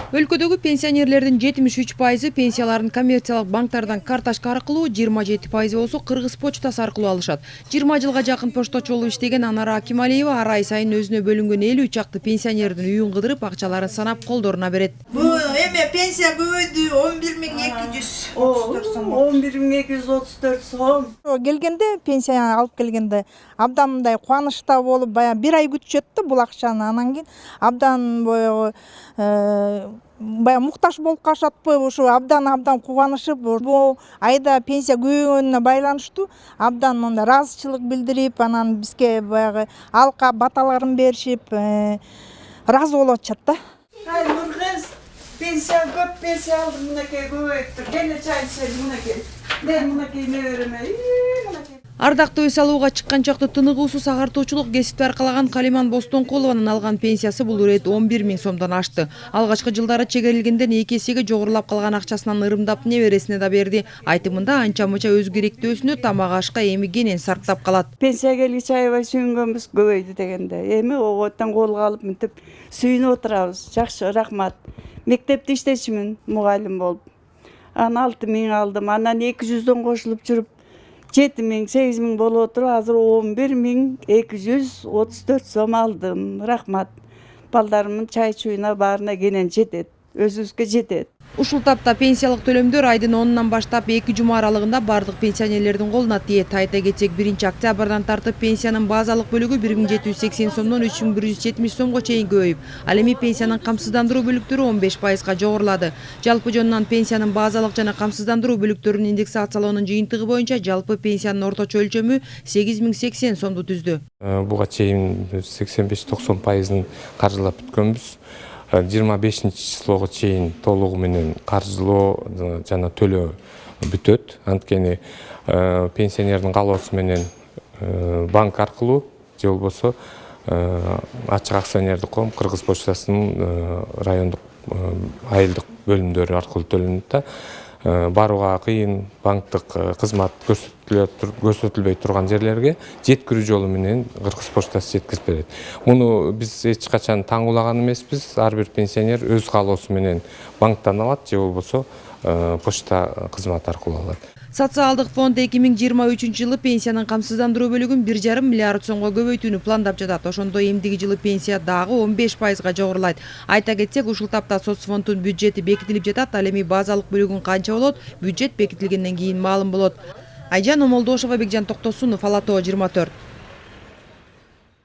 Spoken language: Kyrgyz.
Өлкөдөгү пенсионерлердин 73% пенсияларын коммерциялык банктардан карточка аркылуу, 27% болсо Кыргыз почтасы аркылуу алышат. 20 жылга жакын пошточу болуп иштеген Анара Акималиева ар ай сайын өзүнө бөлүнгөн 50 чакты пенсионердин үйүн кыдырып, акчаларын санап колдоруна берет. Эме пенсия көбөйдү, 11.234 сом. 11.234 сом. Келгенде пенсия алып келгенде абдан мындай кубанычта болуп, баягы 1 ай күтүшөт да бул акчаны. Анан кийин абдан баягы баягы муктаж болуп калышатпы, ушу абдан кубанышып, бул айда пенсия көбөйгөнүнө байланыштуу абдан мындай ыраазычылык билдирип, анан бизге баягы алка баталарын беришип, ыраазы болуп атышат да. Нуркыз, пенсия көп пенсия алдым, мынакей көбөйүптүр. Келе чай ичели, мынакей. Мен мынакей небереме. Ардактуу үй салууга чыккан чакта тыныгуусуз агартуучулук кесипти аркалаган Калиман Бостонкулованын алган пенсиясы бул ирет 11.000 сомдон ашты. Алгачкы жылдары чегерилгенден 2 эсеге жогорулап калган акчасынан ырымдап небересине да берди. Айтымында анча-мынча өз керектөөсүнө тамак ашка эми кенен сарптап калат. Пенсия келгиче аябай сүйүнгөнбүз, көбөйдү дегенде. Эми оботтон колго алып мынтип сүйүнүп отурабыз. Жакшы, рахмат. Мектепте иштечимин, мугалим болуп. Анан 6.000 алдым. Анан 200дөн кошулуп жүрүп 7.000, 8.000 болуп отуруп, азыр 11.234 сом алдым. Рахмат. Балдарымдын чай чуюна баарына кенен жетет. Өзүбүзгө жетет. Ушул тапта пенсиялык төлөмдөр айдын 10-нан баштап 2 жума аралыгында бардык пенсионерлердин колуна тиет. Айта кетсек, 1-октябрдан тартып пенсиянын базалык бөлүгү 1780 сомдон 3170 сомго чейин көбөйүп, ал эми пенсиянын камсыздандыруу бөлүктөрү 15%га жогорулады. Жалпы жонунан пенсиянын базалык жана камсыздандыруу бөлүктөрүнүн индексациялоонун жыйынтыгы боюнча жалпы пенсиянын орточо өлчөмү 8080 сомду түздү. Буга чейин 85-90% каржылап бүткөнбүз. 25 числого чейин толугу менен каржылоо жана төлөө бүтөт. Анткени пенсионердин каалоосу менен банк аркылуу же болбосо ачык акционердик коом Кыргыз почтасынын райондук айылдык бөлүмдөрү аркылуу төлөнөт да. Барууга кыйын, банктык кызмат көрсөтүлбөй турган жерлерге жеткирүү жолу менен Кыргыз почтасы жеткирип берет. Муну биз эч качан таңуулаган эмеспиз. Ар бир пенсионер өз каалоосу менен банктан алат же болбосо почта кызматы аркылуу алат. Социалдык фонд 2023 жылы пенсиянын камсыздандыруу бөлүгүн 1,5 миллиард сомго көбөйтүүнү пландап жатат. Ошондо эмдиги жылы пенсия дагы 15%га жогорулайт. Айта кетсек, ушул тапта соцфонддун бюджети бекитилип жатат. Ал эми базалык бөлүгүн канча болот, бюджет бекитилгенден кийин маалым болот. Айжан Омолдошова, Бекжан Токтосунов, Ала Тоо 24.